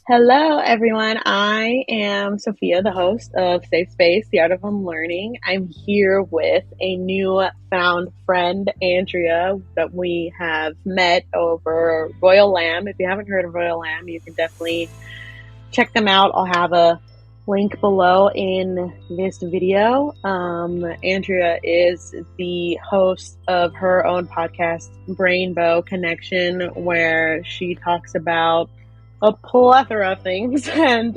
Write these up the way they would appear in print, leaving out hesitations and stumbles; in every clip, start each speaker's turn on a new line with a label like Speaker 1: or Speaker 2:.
Speaker 1: Hello, everyone. I am Sophia, the host of Safe Space, The Art of Unlearning. I'm here with a new found friend, Andrea, that we have met over Royal Lamb. If you haven't heard of Royal Lamb, you can definitely check them out. I'll have a link below in this video. Andrea is the host of her own podcast, Brainbow Connection, where she talks about a plethora of things and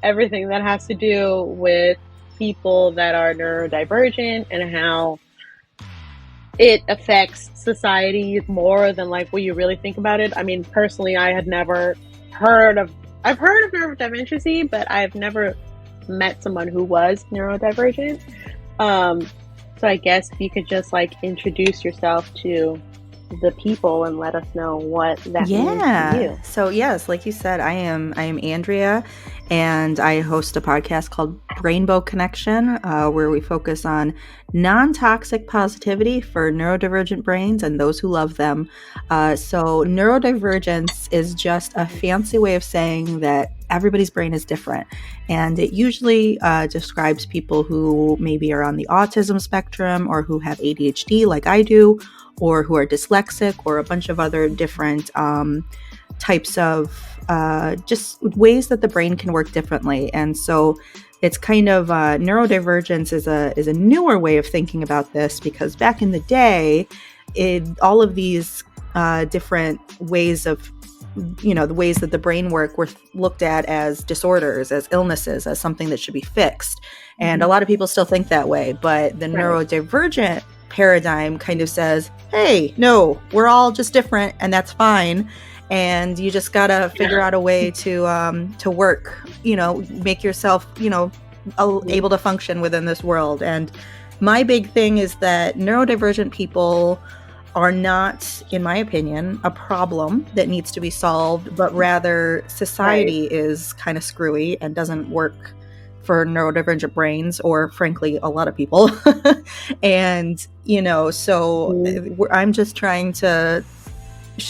Speaker 1: everything that has to do with people that are neurodivergent and how it affects society more than like what you really think about it. I mean, personally, I had never heard of I've heard of neurodivergency, but I've never met someone who was neurodivergent. So I guess if you could just like introduce yourself to the people and let us know what that means to you.
Speaker 2: So yes, like you said, I am Andrea, and I host a podcast called Brainbow Connection, where we focus on non-toxic positivity for neurodivergent brains and those who love them. So neurodivergence is just a fancy way of saying that everybody's brain is different, and it usually describes people who maybe are on the autism spectrum or who have ADHD like I do, or who are dyslexic, or a bunch of other different types of just ways that the brain can work differently. And so it's kind of neurodivergence is a newer way of thinking about this, because back in the day, all of these different ways of the ways that the brain work were looked at as disorders, as illnesses, as something that should be fixed. And a lot of people still think that way, but the neurodivergent paradigm kind of says, hey, no, we're all just different, and that's fine, and you just gotta figure out a way to work, make yourself able to function within this world. And my big thing is that neurodivergent people are not, in my opinion, a problem that needs to be solved, but rather society is kind of screwy and doesn't work for neurodivergent brains, or frankly, a lot of people. And, I'm just trying to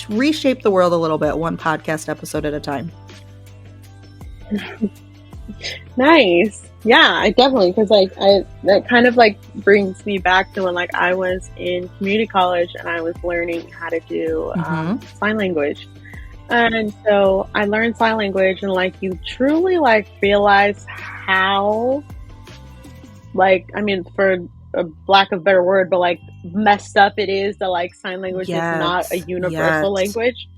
Speaker 2: reshape the world a little bit, one podcast episode at a time.
Speaker 1: Nice. Yeah, I definitely, because that kind of like brings me back to when like I was in community college and I was learning how to do sign language. And so I learned sign language, and like you truly like realize how, like, I mean, for a lack of a better word, but like messed up it is that like sign language is not a universal language.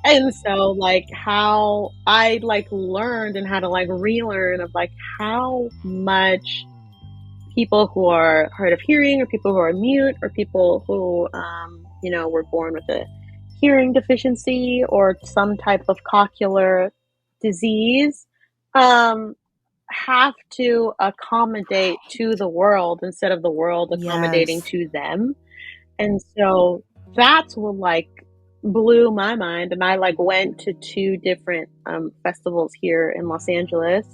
Speaker 1: And so like how I like learned and how to like relearn of like how much people who are hard of hearing, or people who are mute, or people who were born with a hearing deficiency or some type of cochlear disease have to accommodate to the world instead of the world accommodating to them. And so that's what like blew my mind. And I like went to 2 different festivals here in Los Angeles,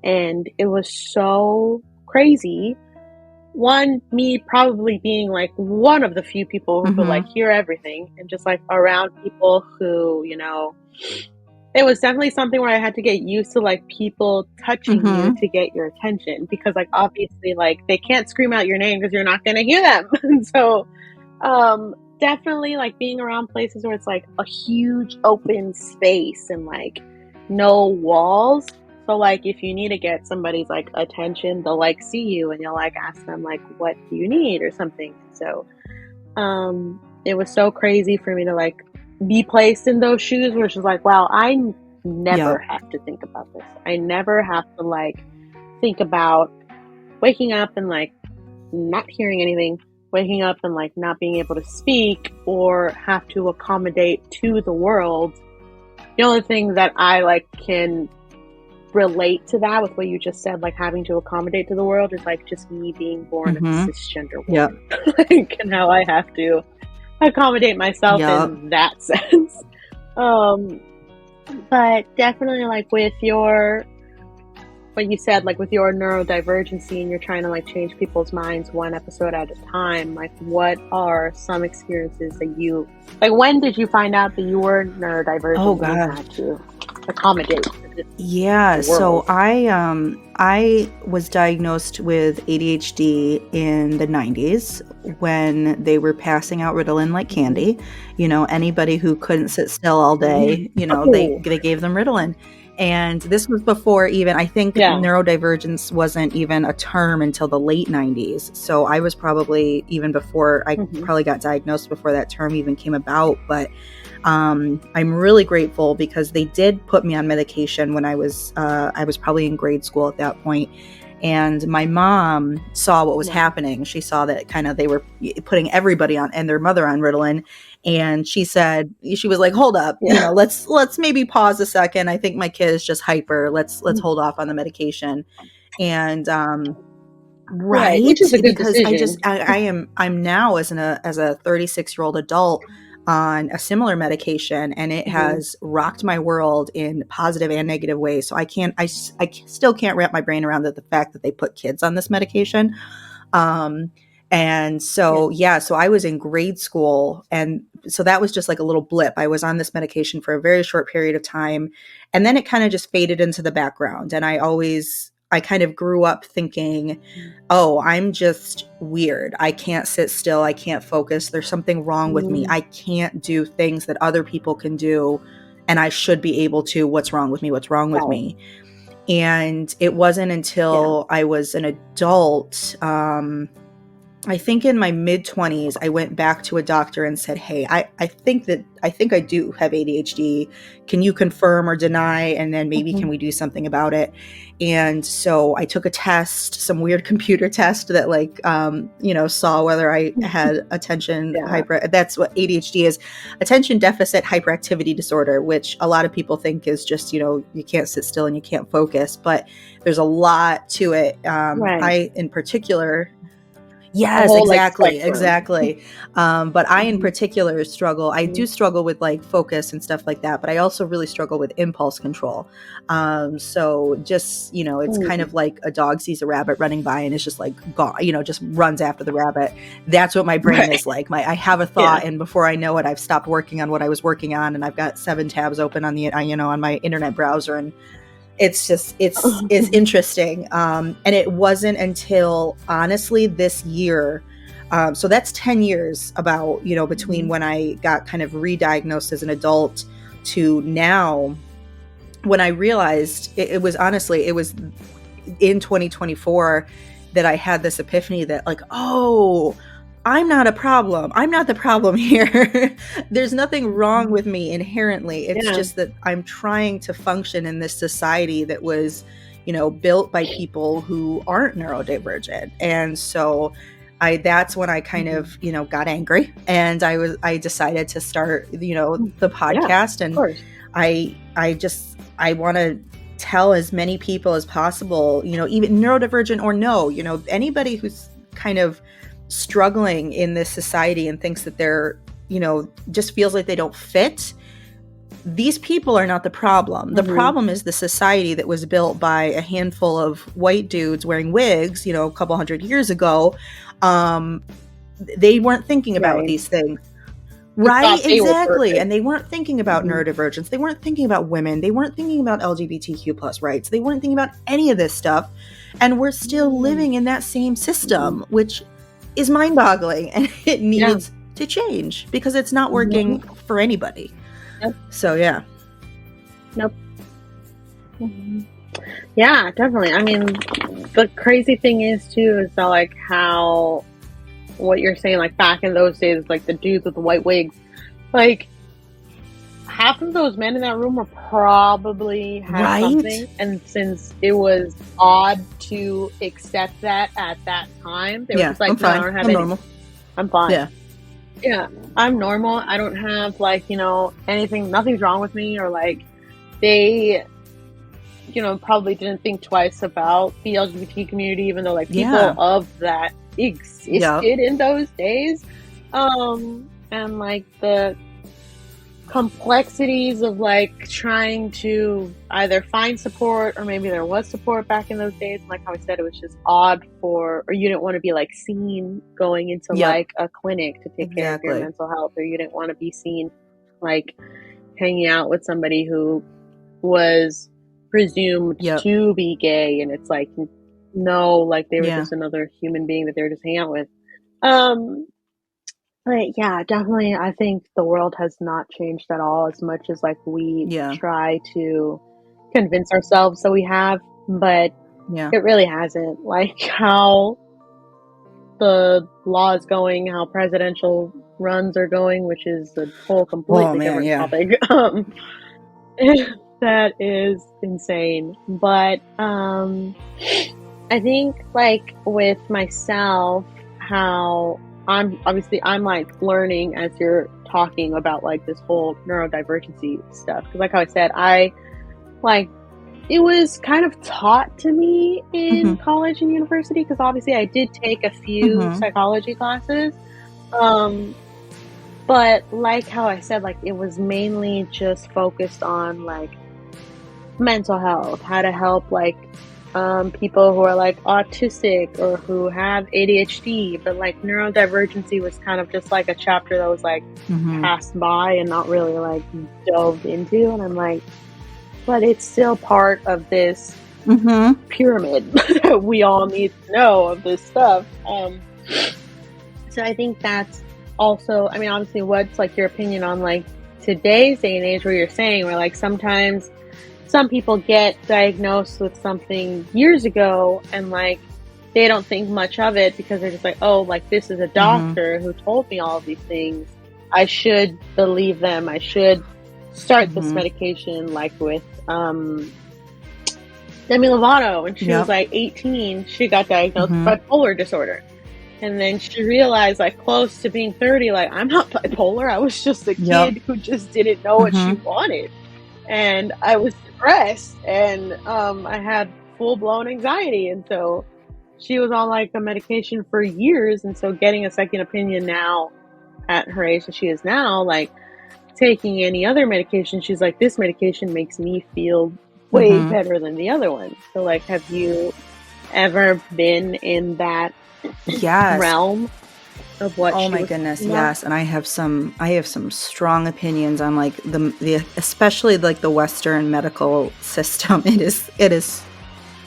Speaker 1: and it was so crazy. One, me probably being like one of the few people who could like hear everything, and just like around people who, it was definitely something where I had to get used to like people touching you to get your attention, because like obviously like they can't scream out your name because you're not going to hear them. And so definitely like being around places where it's like a huge open space and like no walls. So like if you need to get somebody's like attention, they'll like see you and you'll like ask them like, what do you need or something. So it was so crazy for me to like be placed in those shoes, which is like, wow, I never have to think about this. I never have to like think about waking up and like not hearing anything, waking up and like not being able to speak, or have to accommodate to the world. The only thing that I like can relate to that with what you just said, like having to accommodate to the world, is like just me being born a cisgender woman. Like, and how I have to accommodate myself in that sense. But definitely like with your, what you said, like with your neurodivergency, and you're trying to like change people's minds one episode at a time, like what are some experiences that you, like when did you find out that you were neurodivergent?
Speaker 2: Oh God.
Speaker 1: accommodate this
Speaker 2: Yeah, so
Speaker 1: world.
Speaker 2: I was diagnosed with ADHD in the 90s when they were passing out Ritalin like
Speaker 1: Mhm.
Speaker 2: candy. You know, anybody who couldn't sit still all day, you know,
Speaker 1: Oh,
Speaker 2: they gave them Ritalin. And this was before even, I think
Speaker 1: yeah.
Speaker 2: neurodivergence wasn't even a term until the late 90s. So I was probably even before, I
Speaker 1: Mhm.
Speaker 2: probably got diagnosed before that term even came about. But I'm really grateful because they did put me on medication when I was probably in grade school at that point. And my mom saw what was
Speaker 1: Wow.
Speaker 2: happening. She saw that kind of they were putting everybody on and their mother on Ritalin. And she was like, hold up, you
Speaker 1: Yeah.
Speaker 2: know, let's maybe pause a second. I think my kid is just hyper. Let's hold off on the medication. And
Speaker 1: Right, which
Speaker 2: right,
Speaker 1: is a good
Speaker 2: because
Speaker 1: decision.
Speaker 2: I'm now as a 36-year-old adult on a similar medication, and it
Speaker 1: Mhm.
Speaker 2: has rocked my world in positive and negative ways. So I still can't wrap my brain around the fact that they put kids on this medication. Um, and
Speaker 1: Yeah.
Speaker 2: so, yeah, so I was in grade school. And so that was just like a little blip. I was on this medication for a very short period of time. And then it kind of just faded into the background. And I kind of grew up thinking, oh, I'm just weird. I can't sit still. I can't focus. There's something wrong with me.
Speaker 1: Mm,
Speaker 2: I can't do things that other people can do. And I should be able to. What's wrong with me? What's wrong with
Speaker 1: right.
Speaker 2: me? And it wasn't
Speaker 1: Yeah.
Speaker 2: until I was an adult, I think in my mid 20s, I went back to a doctor and said, hey, I think I do have ADHD. Can you confirm or deny? And then maybe
Speaker 1: Mhm.
Speaker 2: can we do something about it? And so I took a test, some weird computer test that you know, saw whether I had attention
Speaker 1: Yeah.
Speaker 2: hyper. That's what ADHD is, attention deficit hyperactivity disorder, which a lot of people think is just, you know, you can't sit still and you can't focus, but there's a lot to it.
Speaker 1: Right.
Speaker 2: I in particular,
Speaker 1: A
Speaker 2: yes,
Speaker 1: whole, like,
Speaker 2: exactly,
Speaker 1: spectrum.
Speaker 2: exactly. But I in
Speaker 1: Mhm.
Speaker 2: particular struggle. I do
Speaker 1: Mhm.
Speaker 2: struggle with like focus and stuff like that, but I also really struggle with impulse control. So just, you know, it's kind
Speaker 1: Mm.
Speaker 2: of like a dog sees a rabbit running by and is just like gone, you know, just runs after the rabbit. That's what my brain
Speaker 1: Right.
Speaker 2: is like. I have a
Speaker 1: Yeah.
Speaker 2: thought, and before I know it, I've stopped working on what I was working on, and I've got 7 tabs open on you know, on my internet browser, and it's just it's interesting. And it wasn't until honestly this year, so that's 10 years about, you know, between
Speaker 1: Mhm.
Speaker 2: when I got kind of re-diagnosed as an adult to now, when I realized it was honestly, it was in 2024 that I had this epiphany that like, oh, I'm not a problem. I'm not the problem here. There's nothing wrong
Speaker 1: Mhm.
Speaker 2: with me inherently. It's
Speaker 1: Yeah.
Speaker 2: just that I'm trying to function in this society that was, you know, built by people who aren't neurodivergent. And so that's when I kind
Speaker 1: Mhm.
Speaker 2: of, you know, got angry, and I decided to start, you know,
Speaker 1: Mm.
Speaker 2: the
Speaker 1: Yeah,
Speaker 2: podcast.
Speaker 1: of
Speaker 2: And
Speaker 1: course.
Speaker 2: I want to tell as many people as possible, you know, even neurodivergent or no, you know, anybody who's kind of struggling in this society and thinks that they're, you know, just feels like they don't fit. These people are not the problem. The
Speaker 1: Mhm.
Speaker 2: problem is the society that was built by a handful of white dudes wearing wigs, you know, a couple hundred years ago. Um, they weren't thinking about
Speaker 1: Right.
Speaker 2: these things.
Speaker 1: Who
Speaker 2: Right,
Speaker 1: thought they were
Speaker 2: exactly.
Speaker 1: perfect.
Speaker 2: And they weren't thinking about
Speaker 1: Mhm.
Speaker 2: neurodivergence. They weren't thinking about women. They weren't thinking about LGBTQ plus rights. They weren't thinking about any of this stuff. And we're still
Speaker 1: Mm.
Speaker 2: living in that same
Speaker 1: Mhm.
Speaker 2: system, which is mind boggling. And it
Speaker 1: Yeah.
Speaker 2: needs to change because it's not
Speaker 1: Mhm.
Speaker 2: working for anybody.
Speaker 1: Yep.
Speaker 2: So, yeah.
Speaker 1: Nope. Mhm. Yeah, definitely. I mean, the crazy thing is too is that like how what you're saying, like back in those days, like the dudes with the white wigs, like half of those men in that room were probably had
Speaker 2: Right?
Speaker 1: something, and since it was odd to accept that at that time, they were
Speaker 2: Yeah,
Speaker 1: just
Speaker 2: I'm
Speaker 1: like, "No, I
Speaker 2: fine.
Speaker 1: don't have
Speaker 2: I'm
Speaker 1: any.
Speaker 2: normal.
Speaker 1: I'm fine.
Speaker 2: Yeah.
Speaker 1: Yeah, I'm normal. I don't have like anything. Nothing's wrong with me." Or like they probably didn't think twice about the LGBT community, even though like people
Speaker 2: Yeah.
Speaker 1: of that
Speaker 2: Yep.
Speaker 1: existed in those days. And like the complexities of like trying to either find support or maybe there was support back in those days. Like how I said, it was just odd or you didn't want to be like seen going into
Speaker 2: Yep.
Speaker 1: like a clinic to take care of your
Speaker 2: Exactly.
Speaker 1: mental health, or you didn't want to be seen like hanging out with somebody who was presumed
Speaker 2: Yep.
Speaker 1: to be gay, and it's like, no, like they were
Speaker 2: Yeah.
Speaker 1: just another human being that they were just hanging out with. Um, but yeah, definitely, I think the world has not changed at all as much as like we
Speaker 2: Yeah.
Speaker 1: try to convince ourselves that we have, but
Speaker 2: Yeah.
Speaker 1: it really hasn't. Like how the law is going, how presidential runs are going, which is a whole
Speaker 2: Oh
Speaker 1: completely
Speaker 2: man,
Speaker 1: different
Speaker 2: yeah.
Speaker 1: topic. That is insane. But I think like with myself, how I'm like learning as you're talking about like this whole neurodivergency stuff. Because like how I said, I like it was kind of taught to me in
Speaker 2: Mm-hmm.
Speaker 1: college and university because obviously I did take a few
Speaker 2: Mm-hmm.
Speaker 1: psychology classes. Um, but like how I said, like it was mainly just focused on like mental health, how to help like people who are like autistic or who have ADHD, but like neurodivergency was kind of just like a chapter that was like
Speaker 2: Mm-hmm.
Speaker 1: passed by and not really like delved into. And I'm like, but it's still part of this
Speaker 2: Mm-hmm.
Speaker 1: pyramid that we all need to know of this stuff. So I think that's also, I mean, obviously, what's like your opinion on like today's day and age where you're saying where like sometimes some people get diagnosed with something years ago and like they don't think much of it because they're just like, oh, like this is a
Speaker 2: Mm-hmm.
Speaker 1: doctor who told me all of these things. I should believe them. I should start this
Speaker 2: Mm-hmm.
Speaker 1: medication, like with Demi Lovato. When she was
Speaker 2: Yep.
Speaker 1: like 18, she got diagnosed with
Speaker 2: Mm-hmm.
Speaker 1: bipolar disorder. And then she realized, like, close to being 30, like, I'm not bipolar. I was just a
Speaker 2: Yep.
Speaker 1: kid who just didn't know what she
Speaker 2: Mm-hmm.
Speaker 1: wanted. And I was depressed and I had full blown anxiety. And so she was on like a medication for years. And so getting a second opinion now at her age that she is now, like taking any other medication, she's like, this medication makes me feel way
Speaker 2: Mm-hmm.
Speaker 1: better than the other one. So, like, have you ever been in that
Speaker 2: Yes.
Speaker 1: realm of what
Speaker 2: Oh
Speaker 1: she
Speaker 2: my
Speaker 1: was
Speaker 2: goodness,
Speaker 1: talking about?
Speaker 2: yes. And I have some strong opinions on like the especially like the Western medical system. It is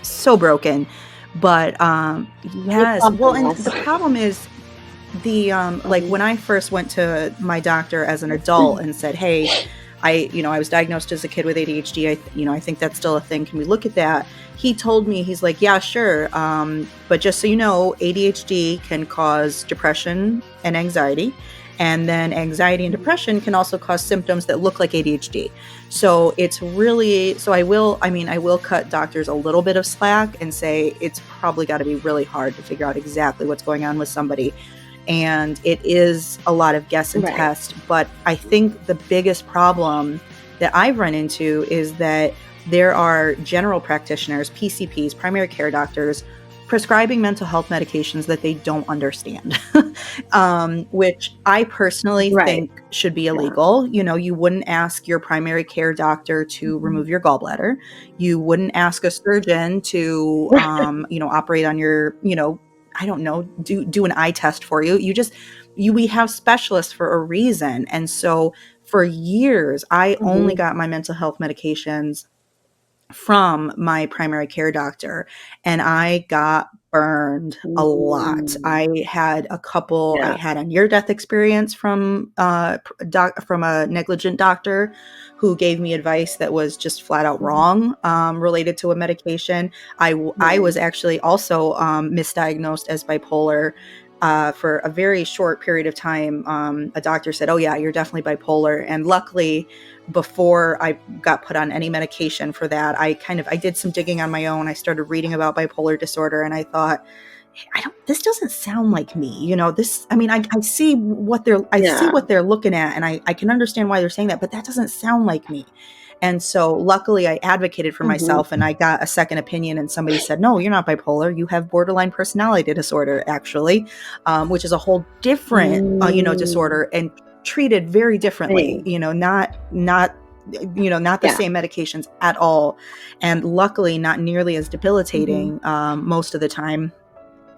Speaker 2: so broken. But
Speaker 1: It's
Speaker 2: yes. Well,
Speaker 1: something
Speaker 2: and
Speaker 1: else.
Speaker 2: the problem is the like
Speaker 1: Mhm.
Speaker 2: when I first went to my doctor as an adult and said, "Hey, I was diagnosed as a kid with ADHD. I think that's still a thing. Can we look at that?" He told me, he's like, "Yeah, sure. But just so you know, ADHD can cause depression and anxiety. And then anxiety and depression can also cause symptoms that look like ADHD. So it's really, so I will cut doctors a little bit of slack and say it's probably got to be really hard to figure out exactly what's going on with somebody. And it is a lot of guess and
Speaker 1: Right.
Speaker 2: test. But I think the biggest problem that I've run into is that there are general practitioners, PCPs, primary care doctors, prescribing mental health medications that they don't understand, which I personally
Speaker 1: Right.
Speaker 2: think should be
Speaker 1: Yeah.
Speaker 2: illegal. You wouldn't ask your primary care doctor to
Speaker 1: Mhm.
Speaker 2: remove your gallbladder. You wouldn't ask a surgeon to, operate on your, I don't know, do an eye test for you. We have specialists for a reason. And so for years, I only
Speaker 1: Mhm.
Speaker 2: got my mental health medications from my primary care doctor, and I got burned a lot.
Speaker 1: Mm.
Speaker 2: I
Speaker 1: Yeah.
Speaker 2: had a near death experience from from a negligent doctor who gave me advice that was just flat out
Speaker 1: Mhm.
Speaker 2: wrong, related to a medication. I
Speaker 1: Right.
Speaker 2: was actually also misdiagnosed as bipolar. For a very short period of time, a doctor said, "Oh yeah, you're definitely bipolar." And luckily, before I got put on any medication for that, I did some digging on my own. I started reading about bipolar disorder, and I thought, "Hey, this doesn't sound like me." This, I mean, I see I see
Speaker 1: Yeah.
Speaker 2: what they're looking at, and I can understand why they're saying that, but that doesn't sound like me. And so luckily I advocated for
Speaker 1: Mhm.
Speaker 2: myself and I got a second opinion, and somebody said, "No, you're not bipolar. You have borderline personality disorder, actually," which is a whole different,
Speaker 1: Mm.
Speaker 2: disorder and treated very differently,
Speaker 1: Same.
Speaker 2: not the
Speaker 1: Yeah.
Speaker 2: same medications at all. And luckily not nearly as
Speaker 1: Mhm.
Speaker 2: debilitating, most of the time.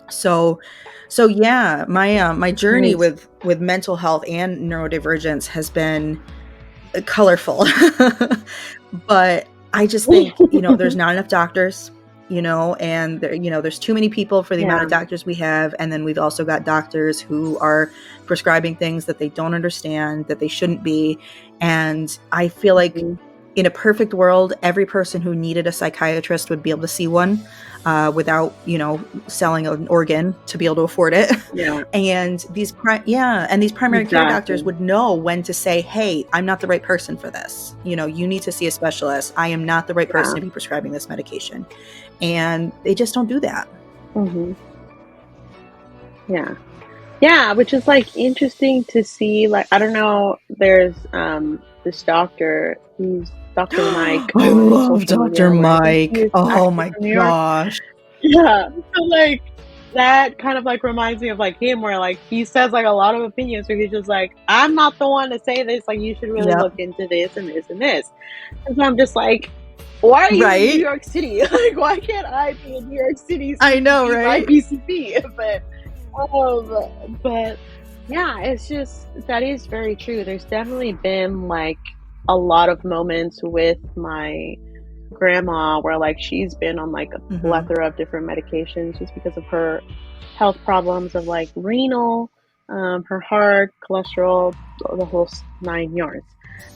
Speaker 2: So, so yeah, my journey
Speaker 1: Nice.
Speaker 2: with mental health and neurodivergence has been colorful, but I just think, there's not enough doctors, and there's too many people for the amount
Speaker 1: Yeah.
Speaker 2: of doctors we have. And then we've also got doctors who are prescribing things that they don't understand, that they shouldn't be. And I feel like in a perfect world, every person who needed a psychiatrist would be able to see one without, selling an organ to be able to afford it.
Speaker 1: Yeah.
Speaker 2: And these primary care doctors
Speaker 1: Exactly.
Speaker 2: would know when to say, hey, I'm not the right person for this. You need to see a specialist. I am not the right person to be prescribing this medication. And they just don't do that.
Speaker 1: Mm-hmm. Yeah. Yeah, which is like interesting to see. Like, I don't know, there's this doctor, he's Dr. Mike
Speaker 2: I
Speaker 1: on
Speaker 2: love
Speaker 1: social
Speaker 2: Dr.
Speaker 1: media, where I think he
Speaker 2: Mike.
Speaker 1: is
Speaker 2: Oh
Speaker 1: actually
Speaker 2: my
Speaker 1: from New York.
Speaker 2: gosh.
Speaker 1: Yeah. So like that kind of like reminds me of like him, where like he says like a lot of opinions where he's just like, I'm not the one to say this, like you should really
Speaker 2: Yep.
Speaker 1: look into this and this and this. And so I'm just like, why are you in New York City? Like, why can't I be in New York City so
Speaker 2: I know, right?
Speaker 1: my PCP? But yeah, it's just, that is very true. There's definitely been like a lot of moments with my grandma where like she's been on like a plethora of different medications just because of her health problems of like renal, her heart, cholesterol, the whole 9 yards.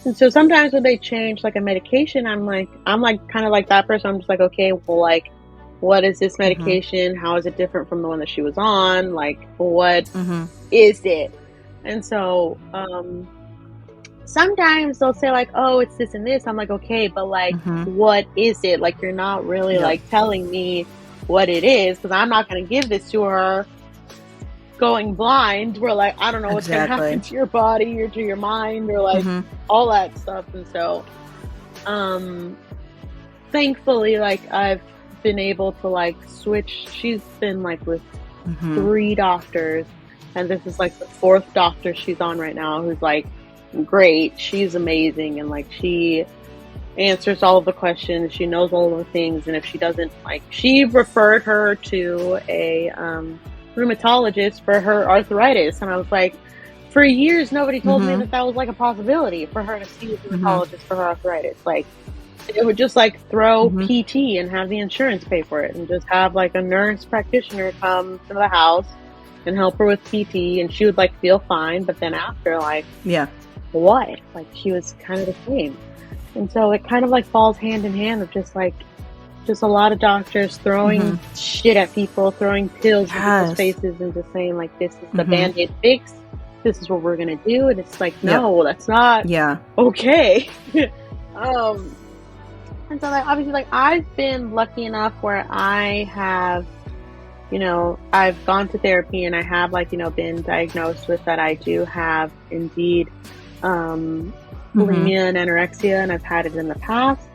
Speaker 1: And so sometimes when they change like a medication, I'm like kind of like that person. I'm just like, okay, well, like, what is this medication? How is it different from the one that she was on? Like, what is it? And so sometimes they'll say like, oh, it's this and this. I'm like, okay, but like, what is it? Like, you're not really like telling me what it is, because I'm not going to give this to her going blind, where like, I don't know what's going to happen to your body or to your mind or like all that stuff. And so thankfully, like, I've been able to like switch. She's been like with 3 doctors, and this is like the 4th doctor she's on right now, who's like great. She's amazing, and like she answers all of the questions, she knows all of the things. And if she doesn't, like, she referred her to a rheumatologist for her arthritis, and I was like, for years nobody told me that was like a possibility for her to see a rheumatologist for her arthritis. Like, it would just like throw PT and have the insurance pay for it, and just have like a nurse practitioner come to the house and help her with PT, and she would like feel fine, but then after, like, what? Like, she was kind of the same. And so it kind of like falls hand in hand of just a lot of doctors throwing shit at people, throwing pills in people's faces, and just saying like, this is the Band-Aid fix, this is what we're gonna do. And it's like, no, that's not okay. And so like, obviously, like, I've been lucky enough where I have, I've gone to therapy, and I have like, been diagnosed with that. I do have indeed bulimia and anorexia, and I've had it in the past.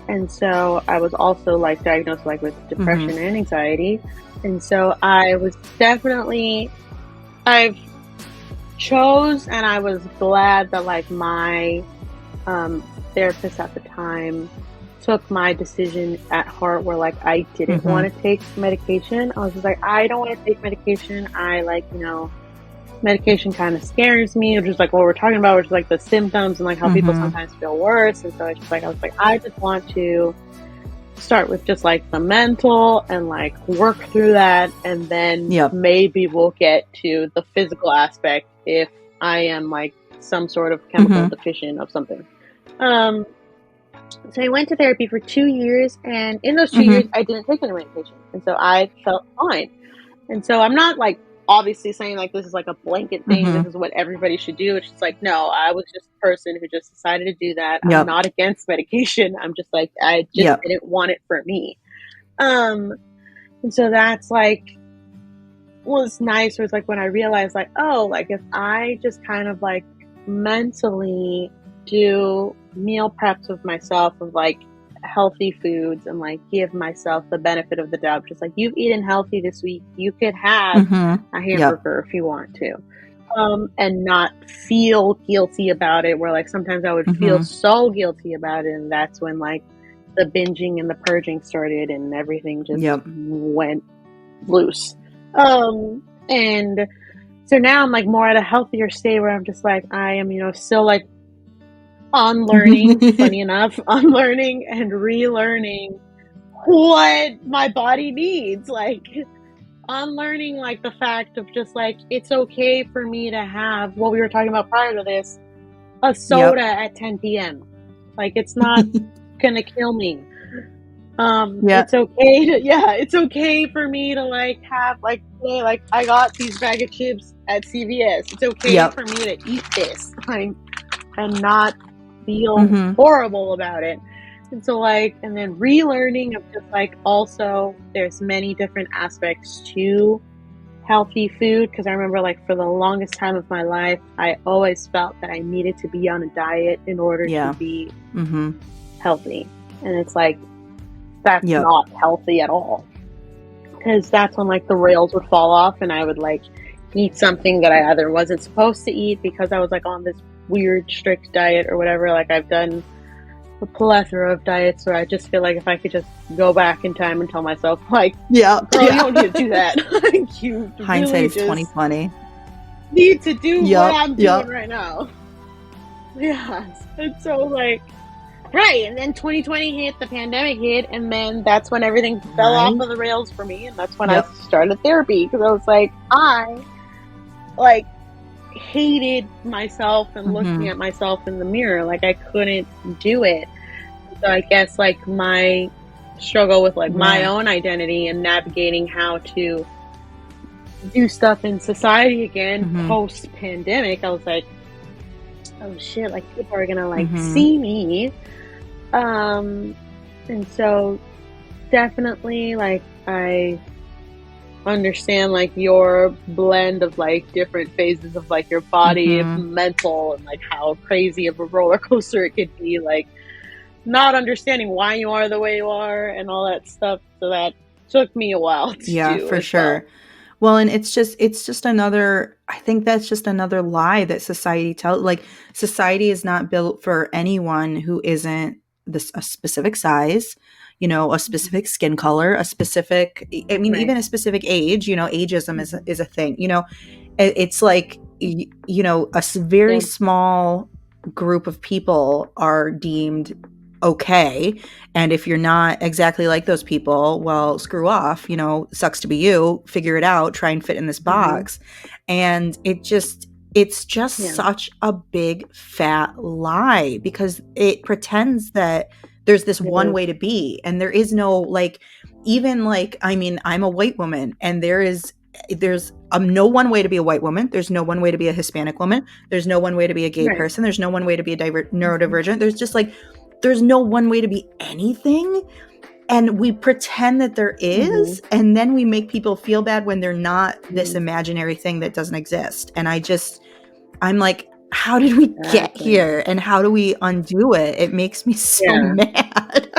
Speaker 1: And so I was also like diagnosed like with depression and anxiety. And so I was definitely, I've chose, and I was glad that like my therapist at the time took my decision at heart, where like I didn't want to take medication. I was just like, I don't want to take medication. I like, medication kind of scares me, which is like what we're talking about, which is like the symptoms and like how people sometimes feel worse. And so I was like, I just want to start with just like the mental and like work through that, and then maybe we'll get to the physical aspect if I am like some sort of chemical deficient of something. So I went to therapy for 2 years, and in those 2 years I didn't take any medication, and so I felt fine. And so I'm not like obviously saying like this is like a blanket thing, this is what everybody should do. It's just like, no, I was just a person who just decided to do that. I'm not against medication. I'm just like, I just didn't want it for me. And so that's like was nice, was like when I realized like, oh, like if I just kind of like mentally do meal preps with myself of like healthy foods, and like give myself the benefit of the doubt, just like, you've eaten healthy this week, you could have a hamburger if you want to, and not feel guilty about it, where like sometimes I would feel so guilty about it, and that's when like the binging and the purging started, and everything just went loose. And so now I'm like more at a healthier state, where I'm just like, I am, still like unlearning, funny enough, unlearning and relearning what my body needs. Like, unlearning, like, the fact of just, like, it's okay for me to have what we were talking about prior to this, a soda at 10 p.m. Like, it's not gonna kill me. It's okay to, it's okay for me to, like, have, like, today, like, I got these bag of chips at CVS. It's okay for me to eat this, like, and not feel horrible about it. And so, like, and then relearning of just, like, also there's many different aspects to healthy food, because I remember, like, for the longest time of my life, I always felt that I needed to be on a diet in order to be healthy. And it's like, that's not healthy at all, because that's when, like, the rails would fall off and I would, like, eat something that I either wasn't supposed to eat because I was, like, on this weird strict diet or whatever. Like, I've done a plethora of diets where I just feel like if I could just go back in time and tell myself, like, girl, you don't need to do that. Like, you
Speaker 2: hindsight is
Speaker 1: really
Speaker 2: 2020.
Speaker 1: need to do what I'm doing right now. Yes. And so, like, right, and then 2020 hit, the pandemic hit, and then that's when everything fell off of the rails for me, and that's when I started therapy, because I was like, I, like, hated myself and looking at myself in the mirror. Like, I couldn't do it. So I guess, like, my struggle with, like, my own identity and navigating how to do stuff in society again post-pandemic, I was like, oh shit, like, people are gonna, like, see me. And so definitely, like, I understand, like, your blend of, like, different phases of, like, your body, mental, and, like, how crazy of a roller coaster it could be, like, not understanding why you are the way you are and all that stuff. So that took me a while to do.
Speaker 2: For sure. Well, and it's just another, I think that's just another lie that society tells. Like, society is not built for anyone who isn't a specific size, you know, a specific skin color, a specific, I mean, even a specific age, you know, ageism is a thing, you know, it's like, you know, a very small group of people are deemed okay. And if you're not exactly like those people, well, screw off, you know, sucks to be you, figure it out, try and fit in this box. And it's just such a big fat lie, because it pretends that there's this one way to be, and there is no, like, even, like, I mean, I'm a white woman, and there's no one way to be a white woman. There's no one way to be a Hispanic woman. There's no one way to be a gay person. There's no one way to be a neurodivergent. There's just, like, there's no one way to be anything. And we pretend that there is, and then we make people feel bad when they're not this imaginary thing that doesn't exist. And I'm like, how did we get here? And how do we undo it? It makes me so mad.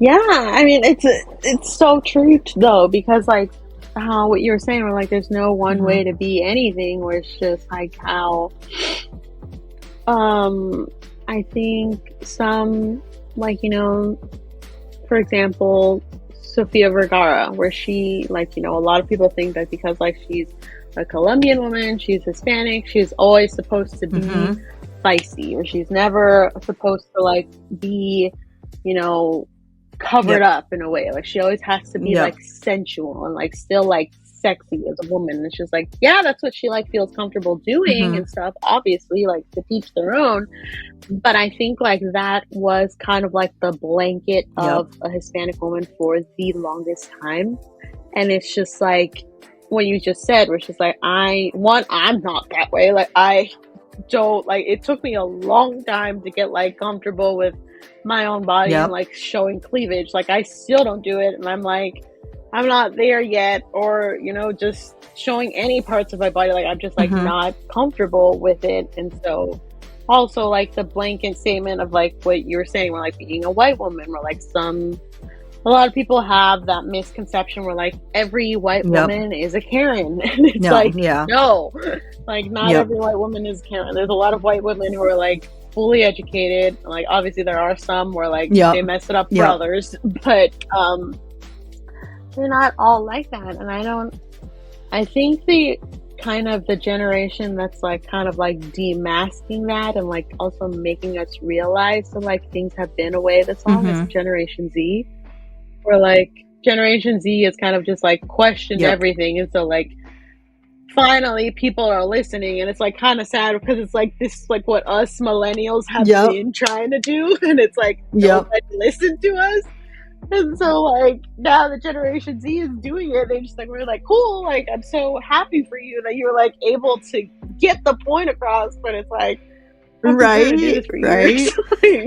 Speaker 1: Yeah, I mean, it's so true though, because, like, how what you were saying, where, like, there's no one way to be anything, where it's just like how I think some, like, you know, for example, Sofia Vergara, where she, like, you know, a lot of people think that because, like, she's a Colombian woman, she's Hispanic, she's always supposed to be feisty, or she's never supposed to, like, be, you know, covered up in a way. Like, she always has to be like sensual and, like, still, like, sexy as a woman. And it's just like, yeah, that's what she, like, feels comfortable doing and stuff, obviously, like, to each their own. But I think, like, that was kind of like the blanket of a Hispanic woman for the longest time. And it's just like what you just said, where it's just like, I'm not that way. Like, I don't, like, it took me a long time to get, like, comfortable with my own body and, like, showing cleavage. Like, I still don't do it, and I'm like, I'm not there yet. Or, you know, just showing any parts of my body, like, I'm just, like, not comfortable with it. And so also, like, the blanket statement of, like, what you were saying, where, like, being a white woman, where, like, a lot of people have that misconception where, like, every white woman is a Karen. And it's no, like, not every white woman is Karen. There's a lot of white women who are, like, fully educated. Like, obviously there are some where, like, they mess it up for others, but they're not all like that. And I think the kind of the generation that's like kind of like demasking that and like also making us realize that like things have been away this long is Generation Z. Where like Generation Z is kind of just like questioned everything, and so like finally people are listening, and it's like kind of sad because it's like this is like what us millennials have been trying to do, and it's like nobody listened to us. And so like now the Generation Z is doing it, and just like we're like, cool, like I'm so happy for you that you're like able to get the point across, but it's like I've been trying to do this for years.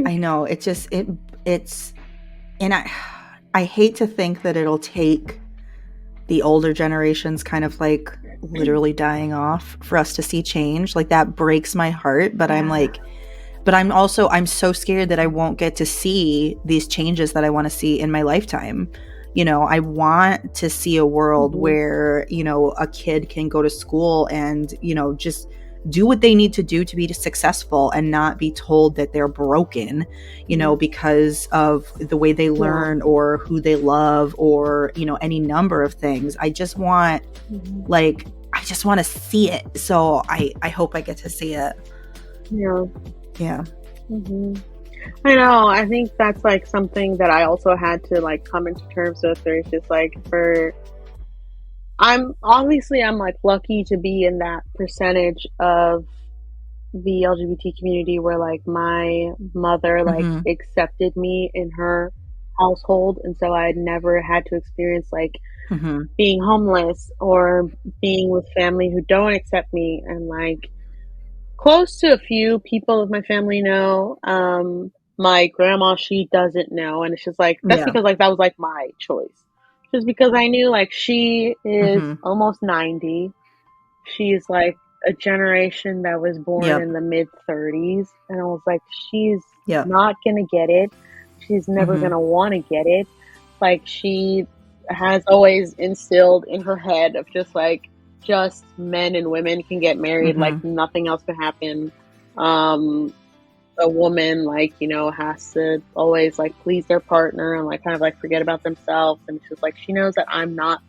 Speaker 2: I know, it's and I hate to think that it'll take the older generations kind of like literally dying off for us to see change. Like that breaks my heart, but I'm like, but I'm so scared that I won't get to see these changes that I want to see in my lifetime. You know, I want to see a world where, you know, a kid can go to school and, you know, just do what they need to do to be successful and not be told that they're broken, you know, because of the way they learn or who they love or, you know, any number of things. I just want like, I just want to see it. So I hope I get to see it. Yeah.
Speaker 1: I know. I think that's like something that I also had to like come into terms with. There's just like I'm like lucky to be in that percentage of the LGBT community where like my mother like accepted me in her household, and so I had never had to experience like being homeless or being with family who don't accept me. And like close to a few people of my family know. My grandma, she doesn't know, and it's just like that's because like that was like my choice. Just because I knew like she is almost 90. She's like a generation that was born in the mid 30s, and I was like, she's not gonna get it. She's never gonna want to get it. Like she has always instilled in her head of just like just men and women can get married, like nothing else can happen. A woman, like, you know, has to always like please their partner and like kind of like forget about themselves. And it's just like she knows that I'm not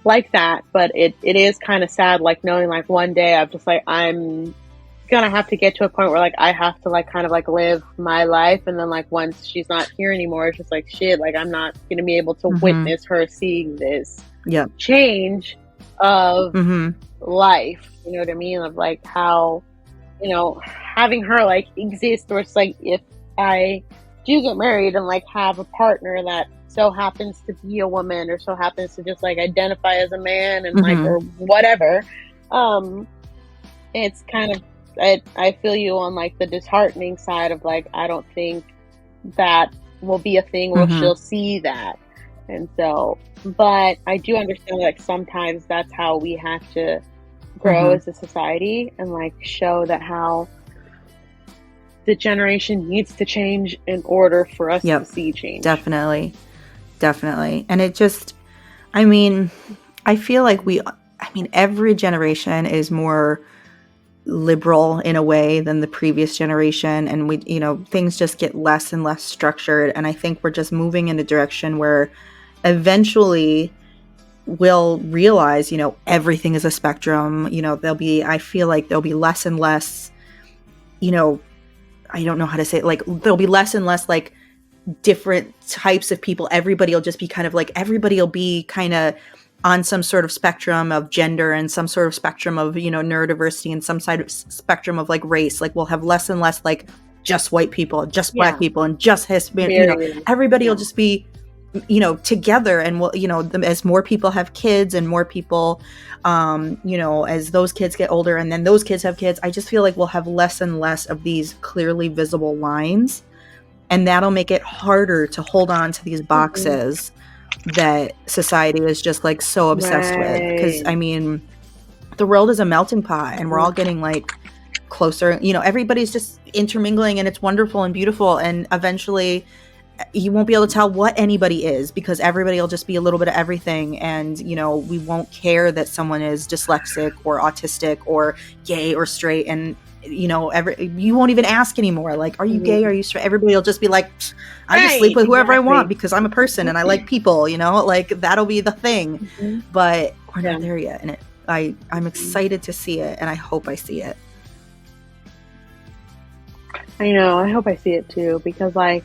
Speaker 1: like that, but it is kind of sad, like knowing like one day I'm just like I'm gonna have to get to a point where like I have to like kind of like live my life, and then like once she's not here anymore, it's just like shit, like I'm not gonna be able to witness her seeing this change of life, you know what I mean, of like how, you know, having her like exist, or it's like if I do get married and like have a partner that so happens to be a woman or so happens to just like identify as a man and like or whatever, it's kind of I feel you on like the disheartening side of like I don't think that will be a thing where she'll see that. And so, but I do understand like sometimes that's how we have to grow as a society and like show that how the generation needs to change in order for us to see change.
Speaker 2: Definitely. And it just, I mean, I feel like every generation is more liberal in a way than the previous generation, and we, you know, things just get less and less structured, and I think we're just moving in a direction where eventually we'll realize, you know, everything is a spectrum. You know, I feel like there'll be less and less, you know, I don't know how to say it, like there'll be less and less like different types of people. Everybody will just be kind of like, everybody will be kind of on some sort of spectrum of gender and some sort of spectrum of, you know, neurodiversity and some side of spectrum of like race. Like we'll have less and less like just white people, just black people, and just Hispanic, you know, everybody will just be, you know, together. And we'll, you know, as more people have kids and more people, you know, as those kids get older and then those kids have kids, I just feel like we'll have less and less of these clearly visible lines. And that'll make it harder to hold on to these boxes that society is just like so obsessed with. Because I mean, the world is a melting pot and we're all getting like closer, you know, everybody's just intermingling and it's wonderful and beautiful. And eventually you won't be able to tell what anybody is because everybody will just be a little bit of everything. And, you know, we won't care that someone is dyslexic or autistic or gay or straight. And, you know, you won't even ask anymore. Like, are you gay? Are you straight? Everybody will just be like, I just sleep with whoever I want because I'm a person and I like people, you know, like that'll be the thing. But we're not there yet. And I'm excited to see it, and I hope I see it.
Speaker 1: I know. I hope I see it too, because like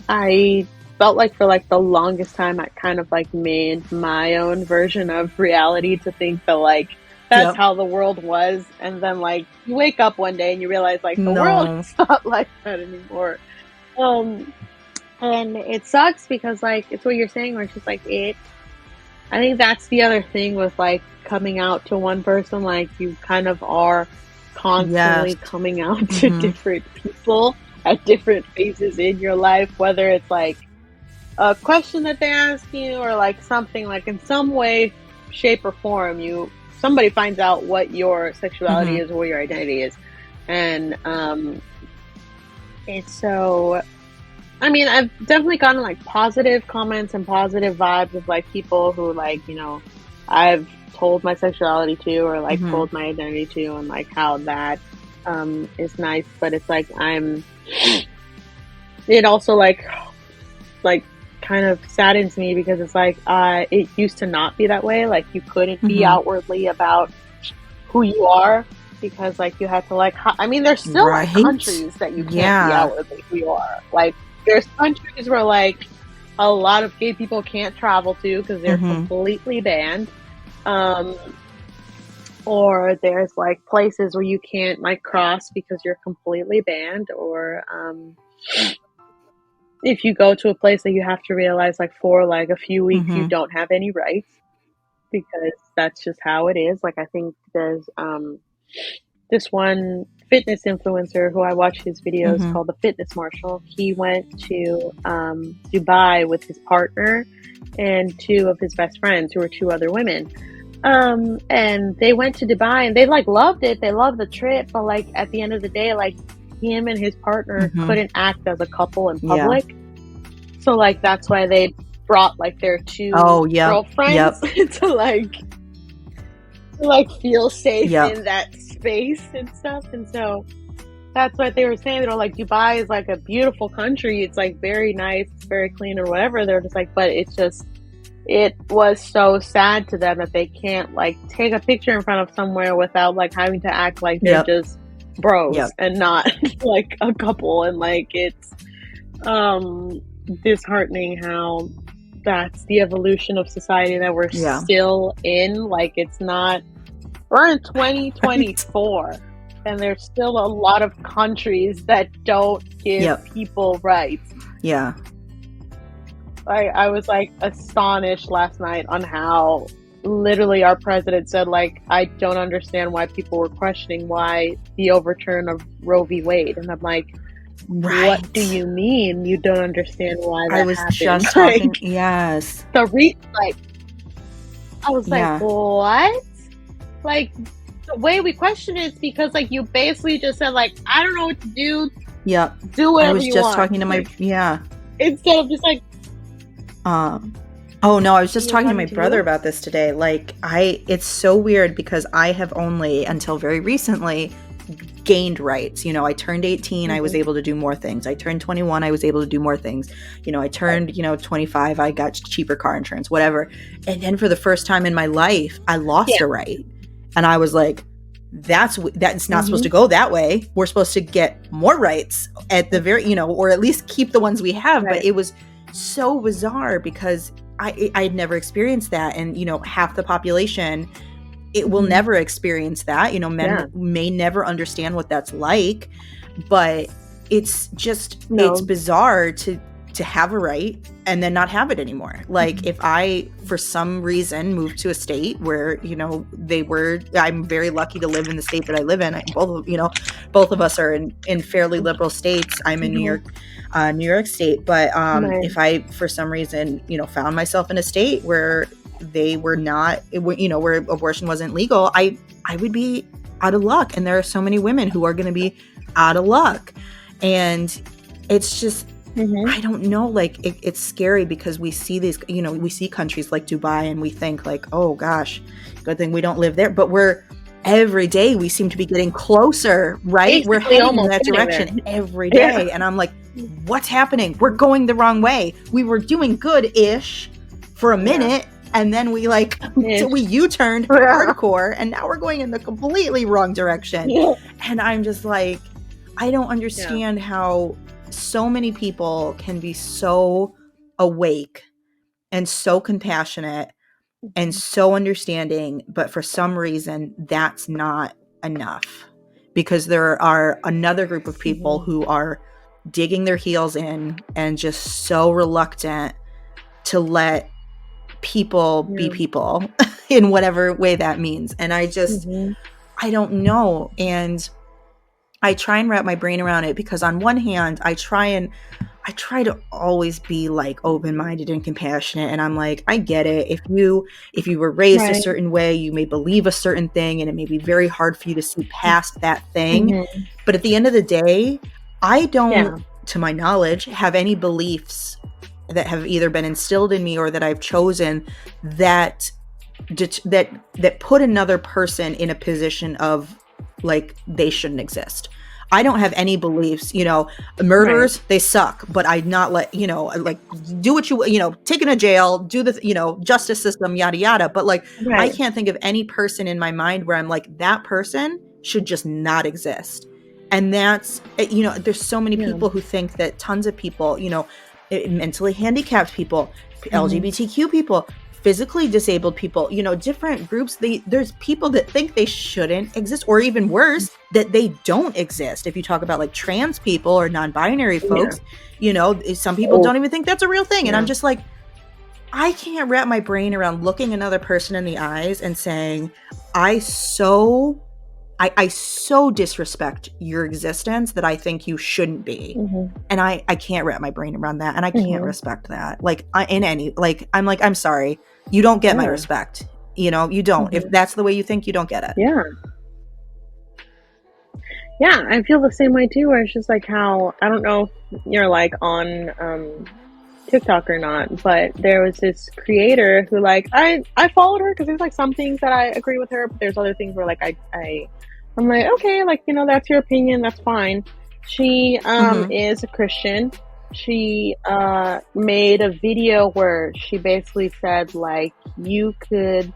Speaker 1: I felt like for like the longest time I kind of like made my own version of reality to think that like that's
Speaker 2: Yep.
Speaker 1: how the world was, and then like you wake up one day and you realize like the world
Speaker 2: No.
Speaker 1: is not like that anymore. And it sucks because like it's what you're saying, where it's just like I think that's the other thing with like coming out to one person, like you kind of are constantly
Speaker 2: Yes.
Speaker 1: coming out to different people at different phases in your life, whether it's like a question that they ask you or like something like in some way, shape or form, somebody finds out what your sexuality is or what your identity is. And it's so, I mean, I've definitely gotten like positive comments and positive vibes of like people who like, you know, I've told my sexuality to or like told my identity to, and like how that is nice. But it's like it also like kind of saddens me because it's like it used to not be that way. Like you couldn't be outwardly about who you are because like you had to like I mean there's still like countries that you can't be outwardly who you are. Like there's countries where like a lot of gay people can't travel to because they're completely banned. Or there's like places where you can't like cross because you're completely banned, or if you go to a place that you have to realize like for like a few weeks you don't have any rights because that's just how it is. Like I think there's this one fitness influencer who I watch his videos called the Fitness Marshal. He went to Dubai with his partner and two of his best friends who were two other women. And they went to Dubai and they like loved it. They loved the trip, but like at the end of the day, like him and his partner couldn't act as a couple in public. Yeah. So like that's why they brought like their two girlfriends to like feel safe in that space and stuff. And so that's what they were saying. They're like, Dubai is like a beautiful country. It's like very nice, it's very clean or whatever. They're just like, but it's just, it was so sad to them that they can't like take a picture in front of somewhere without like having to act like they're just bros and not like a couple. And like it's disheartening how that's the evolution of society that we're still in. Like it's not, we're in 2024 and there's still a lot of countries that don't give people rights.
Speaker 2: Yeah.
Speaker 1: I was like astonished last night on how literally our president said like, I don't understand why people were questioning why the overturn of Roe v. Wade. And I'm like, what do you mean you don't understand why that happened? I was just talking, I was like, what? Like, the way we question it is because, like, you basically just said, like, I don't know what to do.
Speaker 2: Yep.
Speaker 1: Do whatever you want.
Speaker 2: I was just talking to my,
Speaker 1: Instead of just, like...
Speaker 2: I was just talking to my brother about this today. Like, it's so weird because I have only, until very recently, gained rights. You know, I turned 18, I was able to do more things. I turned 21, I was able to do more things. You know, I turned, 25, I got cheaper car insurance, whatever. And then for the first time in my life, I lost a right. And I was like, that's not supposed to go that way. We're supposed to get more rights at the very, or at least keep the ones we have. Right. But it was so bizarre because I had never experienced that. And, half the population, it will never experience that. Men may never understand what that's like, but it's just, it's bizarre to have a right and then not have it anymore. Like if I, for some reason, moved to a state where, I'm very lucky to live in the state that I live in. Both of us are in fairly liberal states. I'm in New York State. But if I, for some reason, found myself in a state where they were not, where abortion wasn't legal, I would be out of luck. And there are so many women who are going to be out of luck. And it's just, I don't know, like it's scary because we see these, we see countries like Dubai and we think like, oh gosh, good thing we don't live there. But every day we seem to be getting closer, right? We're heading in that direction every day. Yeah. And I'm like, what's happening? We're going the wrong way. We were doing good-ish for a minute And then we like, so we U-turned hardcore, and now we're going in the completely wrong direction.
Speaker 1: Yeah.
Speaker 2: And I'm just like, I don't understand how so many people can be so awake and so compassionate and so understanding, but for some reason that's not enough, because there are another group of people who are digging their heels in and just so reluctant to let people be people in whatever way that means. And I just, I don't know. And I try and wrap my brain around it, because on one hand, I try to always be like open-minded and compassionate. And I'm like, I get it. If you were raised a certain way, you may believe a certain thing, and it may be very hard for you to see past that thing. But at the end of the day, I don't, to my knowledge, have any beliefs that have either been instilled in me or that I've chosen that put another person in a position of like they shouldn't exist. I don't have any beliefs, murderers, they suck, but I'd not let, like do what you take in a jail, do the, justice system, yada, yada. But like, I can't think of any person in my mind where I'm like, that person should just not exist. And that's, there's so many people who think that tons of people, mentally handicapped people, LGBTQ people, physically disabled people, different groups, there's people that think they shouldn't exist, or even worse, that they don't exist. If you talk about like trans people or non-binary folks, some people don't even think that's a real thing. And I'm just like, I can't wrap my brain around looking another person in the eyes and saying, I so disrespect your existence that I think you shouldn't be. And I can't wrap my brain around that. And I can't respect that. Like I'm sorry. You don't get my respect. You don't. If that's the way you think, you don't get it.
Speaker 1: Yeah. Yeah, I feel the same way too, where it's just like how, I don't know if you're like on TikTok or not, but there was this creator who like, I followed her because there's like some things that I agree with her, but there's other things where like I'm like, okay, like, that's your opinion, that's fine. She is a Christian. She made a video where she basically said like, you could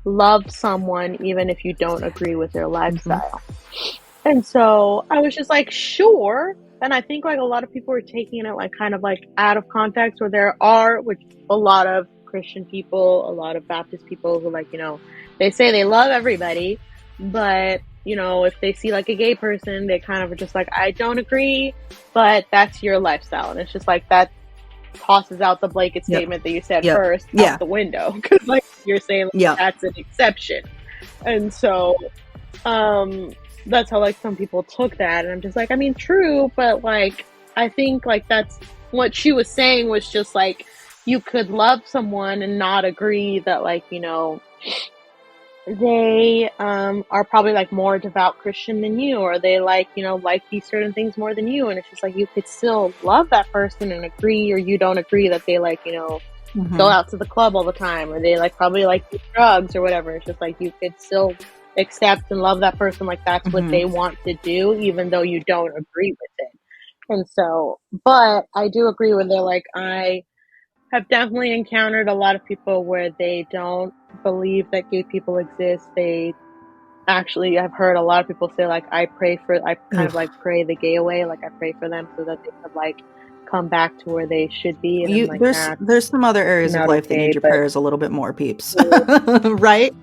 Speaker 1: love someone even if you don't agree with their lifestyle. And so I was just like, sure. And I think like a lot of people are taking it like kind of like out of context, where there are, which a lot of Christian people, a lot of Baptist people who like, they say they love everybody, but if they see like a gay person, they kind of are just like, I don't agree, but that's your lifestyle. And it's just like, that tosses out the blanket statement that you said first out the window. Because like you're saying like, that's an exception. And so that's how like some people took that. And I'm just like, I mean, true, but like, I think like that's what she was saying, was just like, you could love someone and not agree that like, they are probably like more devout Christian than you, or they like, like these certain things more than you. And it's just like, you could still love that person and agree, or you don't agree that they like, go out to the club all the time, or they like probably like do drugs or whatever. It's just like, you could still accept and love that person like that's what they want to do, even though you don't agree with it. And so, but I do agree with it. Like, I have definitely encountered a lot of people where they don't believe that gay people exist. They actually, I've heard a lot of people say like, I kind of like pray the gay away. Like I pray for them so that they could like come back to where they should be. And like,
Speaker 2: there's some other areas of life that need your prayers a little bit more, peeps. Right?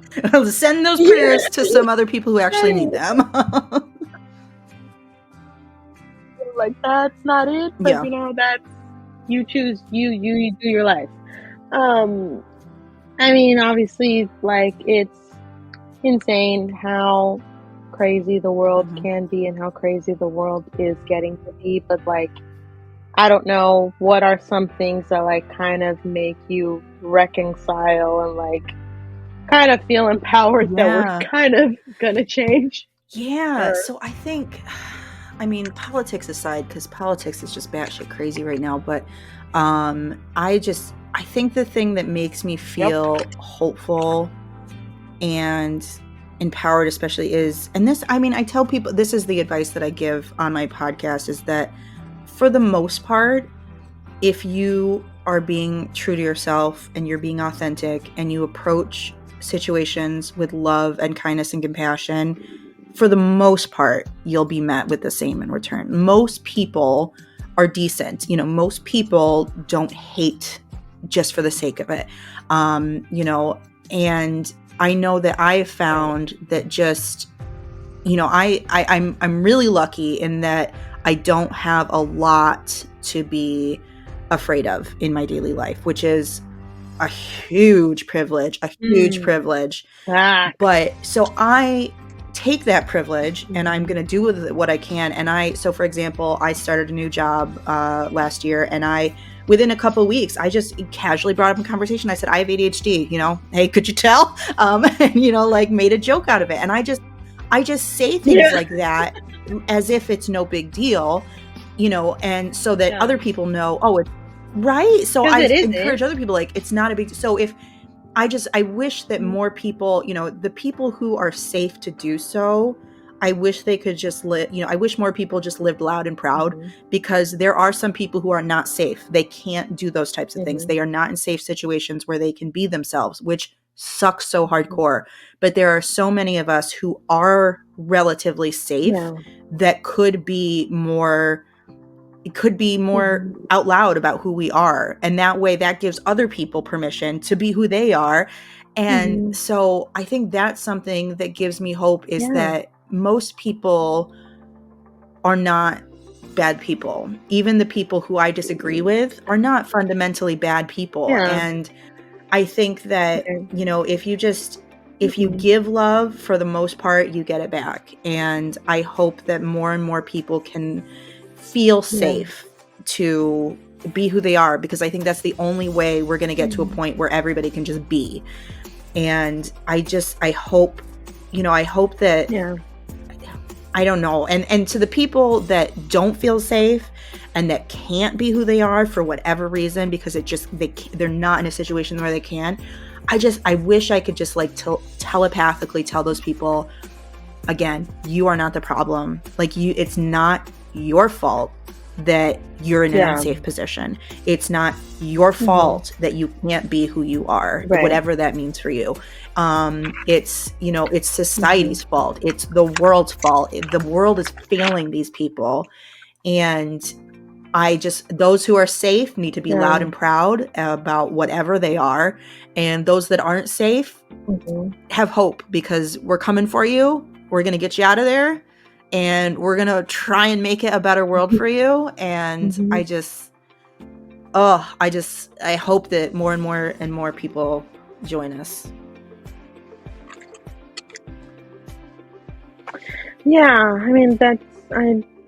Speaker 2: Send those prayers to some other people who actually need them.
Speaker 1: Like, that's not it, but that's, you choose, you do your life. I mean, obviously, like, it's insane how crazy the world can be and how crazy the world is getting to be, but like, I don't know, what are some things that like kind of make you reconcile and like kind of feel empowered that we're kind of gonna change?
Speaker 2: So I think, I mean, politics aside, because politics is just batshit crazy right now, but I think the thing that makes me feel hopeful and empowered especially is, and this, I mean, I tell people, this is the advice that I give on my podcast, is that for the most part, if you are being true to yourself and you're being authentic and you approach situations with love and kindness and compassion, for the most part, you'll be met with the same in return. Most people are decent. Most people don't hate just for the sake of it. And I know that I have found that just, I'm really lucky in that I don't have a lot to be afraid of in my daily life, which is a huge privilege,
Speaker 1: Facts.
Speaker 2: But so I take that privilege and I'm going to do with it what I can. And so for example, I started a new job last year, and within a couple of weeks, I just casually brought up in conversation. I said, I have ADHD, hey, could you tell? And, made a joke out of it. And I just say things like that as if it's no big deal, and so that other people know, oh, it's right. So I encourage other people, it's not a big deal. So if I wish that more people, the people who are safe to do so, I wish they could just live, I wish more people just lived loud and proud, because there are some people who are not safe. They can't do those types of things. They are not in safe situations where they can be themselves, which sucks so hardcore. But there are so many of us who are relatively safe that could be more out loud about who we are. And that way that gives other people permission to be who they are. And so I think that's something that gives me hope, is that most people are not bad people. Even the people who I disagree with are not fundamentally bad people. And I think that, if you give love, for the most part, you get it back. And I hope that more and more people can feel safe to be who they are, because I think that's the only way we're going to get to a point where everybody can just be. And I hope that, I don't know. And to the people that don't feel safe and that can't be who they are for whatever reason, because they're not in a situation where they can, I wish I could just telepathically tell those people, again, you are not the problem. It's not your fault that you're in an unsafe position. It's not your fault that you can't be who you are, whatever that means for you. It's society's fault. It's the world's fault. The world is failing these people. And those who are safe need to be loud and proud about whatever they are. And those that aren't safe have hope, because we're coming for you. We're going to get you out of there. And we're going to try and make it a better world for you. And I hope that more and more people join us.
Speaker 1: Yeah, I mean,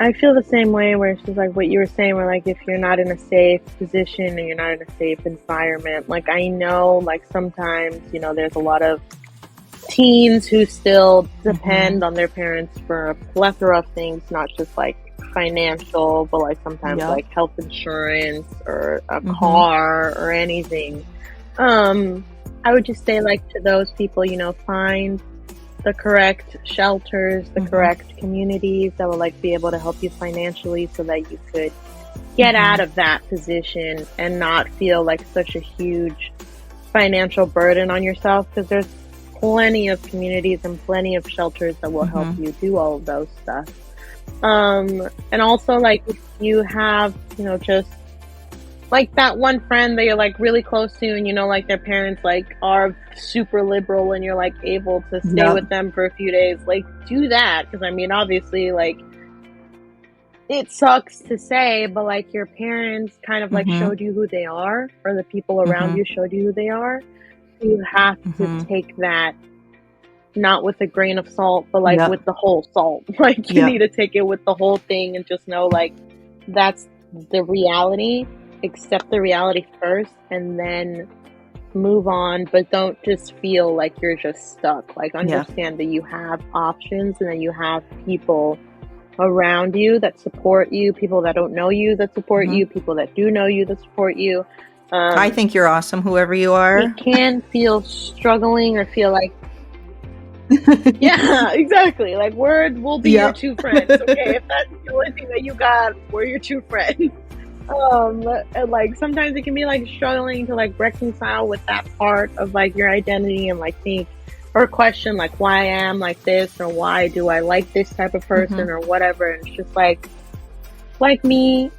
Speaker 1: I feel the same way, where it's just like what you were saying, where if you're not in a safe position and you're not in a safe environment, I know sometimes, there's a lot of teens who still depend on their parents for a plethora of things, not just financial, but sometimes health insurance or a car or anything. I would just say to those people, find the correct shelters, the correct communities that will be able to help you financially, so that you could get out of that position and not feel such a huge financial burden on yourself, because there's plenty of communities and plenty of shelters that will help you do all of those stuff. And also if you have, just that one friend that you're really close to, and their parents are super liberal, and you're able to stay with them for a few days, do that. Because I mean, obviously it sucks to say, but your parents kind of showed you who they are, or the people around you showed you who they are. You have to take that not with a grain of salt, but with the whole salt. You need to take it with the whole thing, and just know that's the reality. Accept the reality first, and then move on. But don't just feel you're just stuck. Understand that you have options, and that you have people around you that support you, people that don't know you that support you, people that do know you that support you.
Speaker 2: I think you're awesome, whoever you are.
Speaker 1: It can feel struggling, or feel yeah, exactly. We'll be your two friends, okay? If that's the only thing that you got, we're your two friends. And like sometimes it can be like struggling to like reconcile with that part of like your identity and like think or question like why I am like this or why do I like this type of person or whatever. And it's just like me,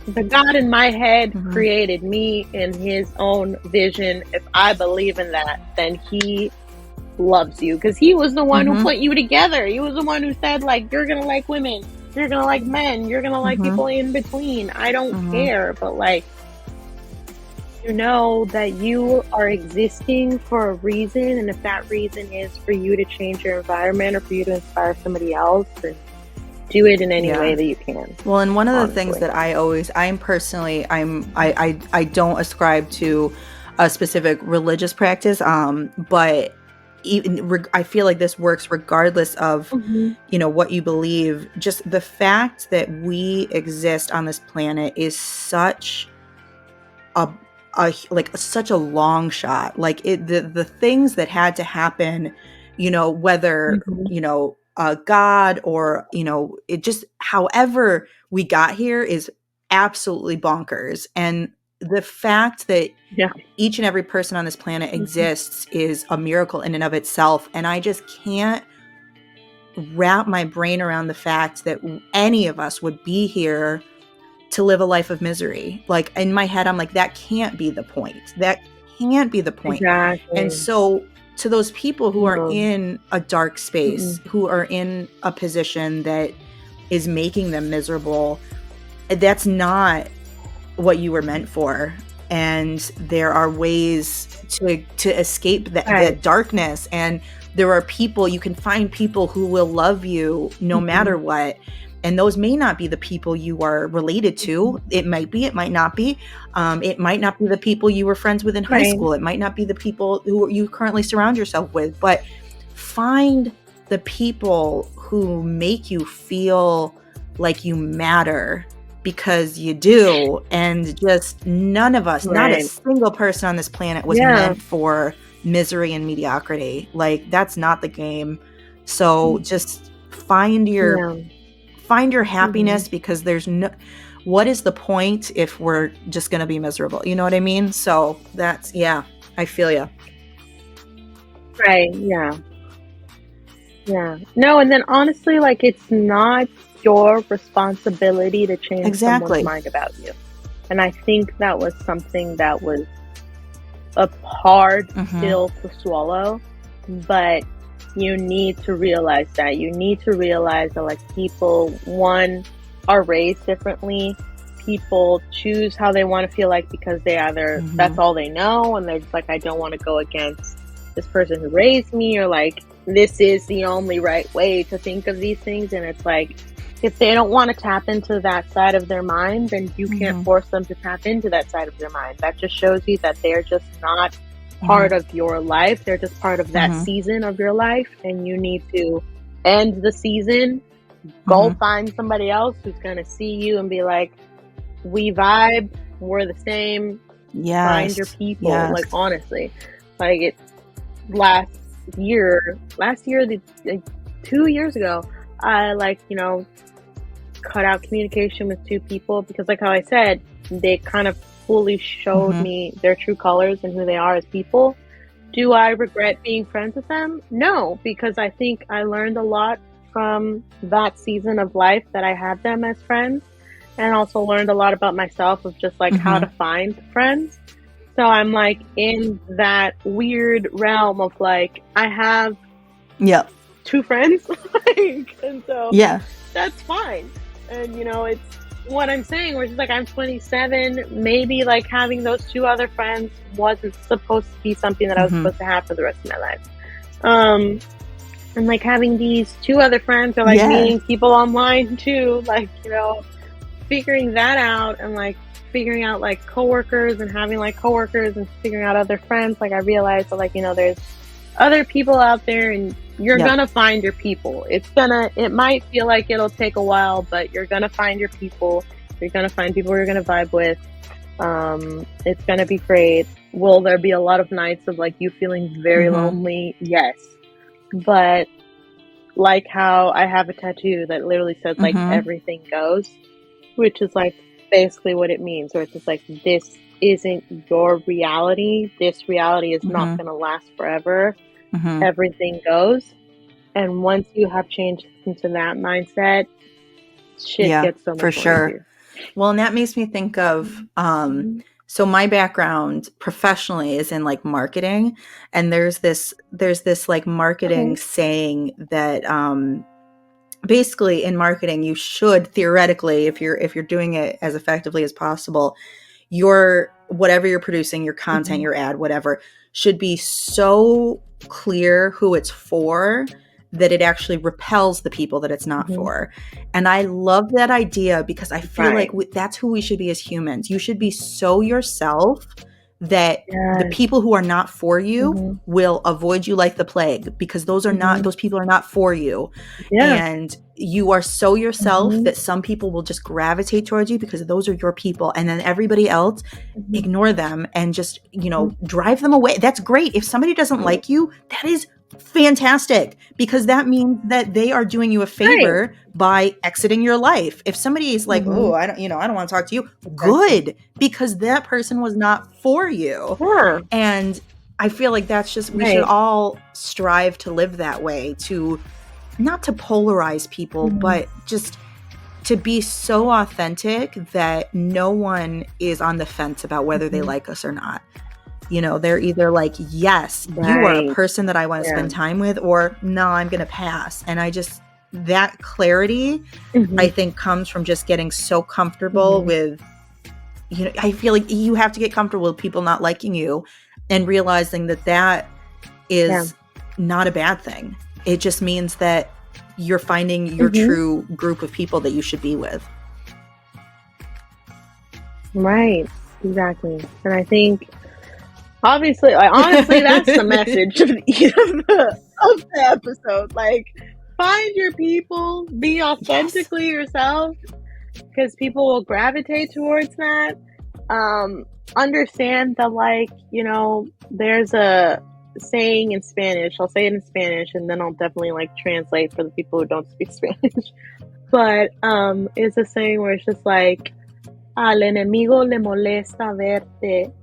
Speaker 1: the God in my head created me in his own vision. If I believe in that, then he loves you because he was the one who put you together. He was the one who said like you're gonna like women, you're gonna like men, you're gonna like people in between. I don't care, but like you know that you are existing for a reason, and if that reason is for you to change your environment or for you to inspire somebody else, then do it in any way that you can.
Speaker 2: Well, and one of
Speaker 1: honestly.
Speaker 2: the things that I don't ascribe to a specific religious practice, but I feel like this works regardless of, you know, what you believe. Just the fact that we exist on this planet is such such a long shot. Like the things that had to happen, you know, whether, you know, God or, you know, it just, however we got here is absolutely bonkers. And the fact that each and every person on this planet exists is a miracle in and of itself. And I just can't wrap my brain around the fact that any of us would be here to live a life of misery. Like in my head, I'm like, that can't be the point. That can't be the point.
Speaker 1: Exactly.
Speaker 2: And so to those people who are in a dark space, who are in a position that is making them miserable, that's not what you were meant for. And there are ways to escape that darkness. And there are people, you can find people who will love you no matter what. And those may not be the people you are related to. It might be, it might not be. It might not be the people you were friends with in high school. It might not be the people who you currently surround yourself with. But find the people who make you feel like you matter, because you do. And just none of us, not a single person on this planet was meant for misery and mediocrity. Like that's not the game. So just find your happiness, because there's no, what is the point if we're just going to be miserable? You know what I mean? So that's, I feel you.
Speaker 1: Right. Yeah. Yeah. No. And then honestly, like it's not your responsibility to change someone's mind about you. And I think that was something that was a hard pill to swallow, but you need to realize that. You need to realize that like people, one, are raised differently. People choose how they want to feel like because they either, that's all they know, and they're just like, I don't want to go against this person who raised me, or like, this is the only right way to think of these things. And it's like, if they don't want to tap into that side of their mind, then you can't force them to tap into that side of their mind. That just shows you that they're just not part of your life. They're just part of that season of your life, and you need to end the season, go find somebody else who's going to see you and be like, we vibe, we're the same. Find your people. Like honestly, like it last year, 2 years ago, I like, you know, cut out communication with two people because like how I said, they kind of fully showed me their true colors and who they are as people. Do I regret being friends with them? No, because I think I learned a lot from that season of life that I had them as friends, and also learned a lot about myself of just like how to find friends. So I'm like in that weird realm of like, I have two friends, and so that's fine. And you know, it's what I'm saying, which is like, I'm 27, maybe like having those two other friends wasn't supposed to be something that I was supposed to have for the rest of my life. And like having these two other friends, or like meeting people online too, like, you know, figuring that out, and like figuring out like coworkers and having like coworkers and figuring out other friends. Like I realized that like, you know, there's other people out there, and you're gonna find your people. It might feel like it'll take a while, but you're gonna find your people. You're gonna find people you're gonna vibe with. It's gonna be great. Will there be a lot of nights of like you feeling very lonely? Yes. But like how I have a tattoo that literally says like everything goes, which is like basically what it means, where it's just like, this isn't your reality. This reality is not going to last forever. Everything goes. And once you have changed into that mindset, shit gets so much
Speaker 2: for
Speaker 1: more
Speaker 2: sure.
Speaker 1: easier.
Speaker 2: Well, and that makes me think of, so my background professionally is in like marketing, and there's this like marketing saying that, basically in marketing, you should theoretically, if you're doing it as effectively as possible, whatever you're producing, your content, your ad, whatever, should be so clear who it's for that it actually repels the people that it's not for. And I love that idea, because I feel like that's who we should be as humans. You should be so yourself that the people who are not for you will avoid you like the plague, because those people are not for you. And you are so yourself that some people will just gravitate towards you because those are your people. And then everybody else, ignore them and just, drive them away. That's great. If somebody doesn't like you, that is fantastic, because that means that they are doing you a favor by exiting your life. If somebody is like, oh, I don't want to talk to you, good, because that person was not for you. And I feel like that's just, we should all strive to live that way, to not to polarize people, but just to be so authentic that no one is on the fence about whether they like us or not. They're either like, yes, you are a person that I want to spend time with, or no, I'm going to pass. And that clarity, I think, comes from just getting so comfortable with, I feel like you have to get comfortable with people not liking you and realizing that is not a bad thing. It just means that you're finding your true group of people that you should be with.
Speaker 1: Right. Exactly. And I think, honestly, that's the message of the episode. Like, find your people, be authentically yourself, because people will gravitate towards that. Understand that, like, there's a saying in Spanish. I'll say it in Spanish, and then I'll definitely translate for the people who don't speak Spanish. But it's a saying where it's just like, al enemigo le molesta verte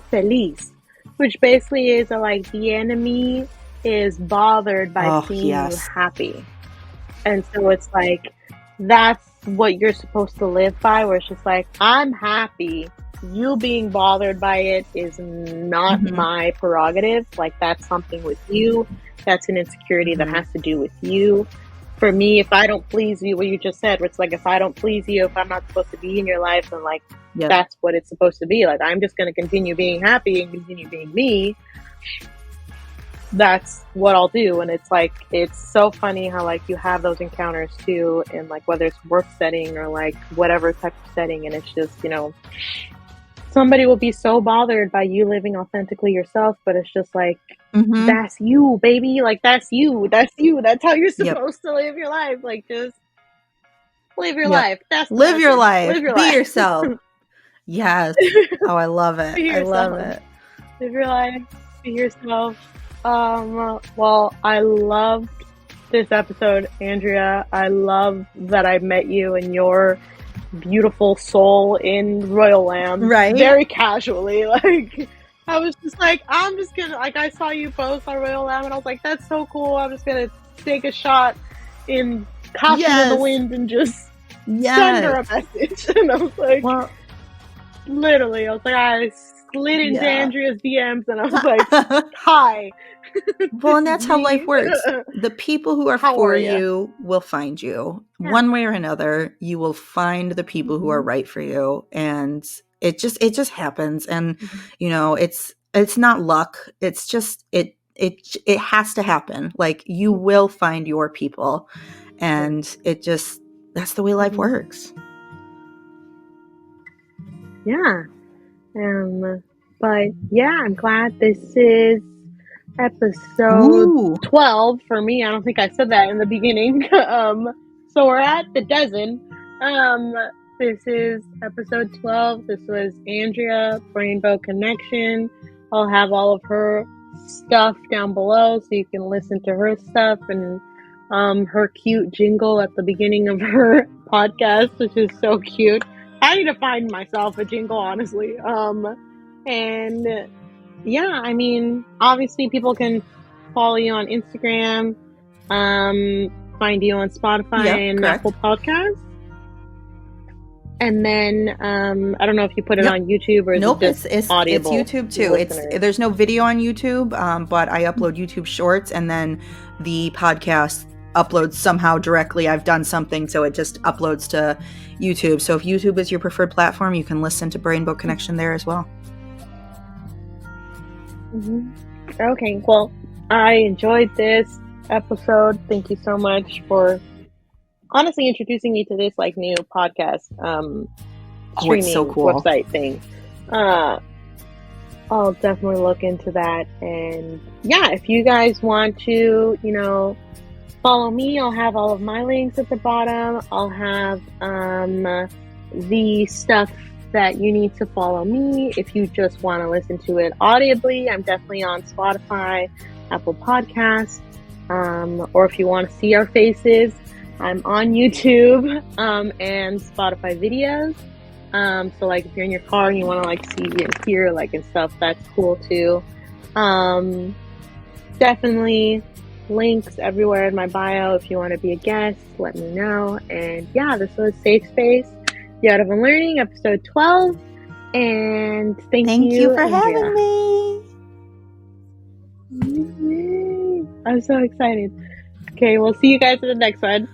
Speaker 1: feliz, which basically is the enemy is bothered by seeing you happy. And so it's like, that's what you're supposed to live by, where it's just like, I'm happy. You being bothered by it is not my prerogative. That's something with you. That's an insecurity that has to do with you. For me, if I don't please you, what you just said, it's like, if I don't please you, if I'm not supposed to be in your life, then that's what it's supposed to be. I'm just going to continue being happy and continue being me. That's what I'll do. And it's it's so funny how you have those encounters too, in whether it's work setting or whatever type of setting. And it's just, somebody will be so bothered by you living authentically yourself, but it's just that's you, baby. That's you. That's how you're supposed to live your life. Just live your life. That's
Speaker 2: live your life.
Speaker 1: Live your
Speaker 2: be
Speaker 1: life.
Speaker 2: yourself. Yes. Oh, I love it. I love it.
Speaker 1: Live your life. Be yourself. Well, I loved this episode, Andrea. I love that I met you and your beautiful soul in Royal Lamb.
Speaker 2: Right.
Speaker 1: Very casually. I was just I'm just gonna, I saw you post on Royal Lamb and I was like, that's so cool. I'm just gonna take a shot in Caution in the Wind and just send her a message. And I was like, literally, I slid into Andrea's DMs and I was like, hi.
Speaker 2: Well, and that's how life works. The people who are for you will find you. One way or another, you will find the people who are right for you. And it just happens. And, it's not luck. It's just, it has to happen. You will find your people. And that's the way life works.
Speaker 1: Yeah. But yeah, I'm glad this is episode 12 for me. I don't think I said that in the beginning. So we're at the dozen. This is episode 12. This was Andrea, Brainbow Connection. I'll have all of her stuff down below so you can listen to her stuff and her cute jingle at the beginning of her podcast, which is so cute. I need to find myself a jingle, honestly. And yeah, I mean, obviously people can follow you on Instagram, find you on Spotify and
Speaker 2: correct.
Speaker 1: Apple Podcasts. And then I don't know if you put it on YouTube or is it just
Speaker 2: it's
Speaker 1: Audible
Speaker 2: YouTube too.
Speaker 1: listeners?
Speaker 2: There's no video on YouTube, but I upload YouTube Shorts, and then the podcast uploads somehow directly. I've done something, so it just uploads to YouTube. So if YouTube is your preferred platform, you can listen to Brainbow Connection there as well.
Speaker 1: Mm-hmm. Okay, well, I enjoyed this episode. Thank you so much for honestly introducing me to this like new podcast streaming
Speaker 2: so cool.
Speaker 1: website thing. I'll definitely look into that. And yeah, if you guys want to, you know, follow me, I'll have all of my links at the bottom. I'll have the stuff that you need to follow me. If you just want to listen to it audibly, I'm definitely on Spotify, Apple Podcasts, or if you want to see our faces, I'm on YouTube and Spotify videos. So like if you're in your car and you want to like see and hear like and stuff, that's cool too. Definitely links everywhere in my bio. If you want to be a guest, let me know. And yeah, this was Safe Space, The Art of Unlearning, episode 12. And thank you
Speaker 2: for
Speaker 1: Andrea.
Speaker 2: having me.
Speaker 1: I'm so excited. Okay, we'll see you guys in the next one.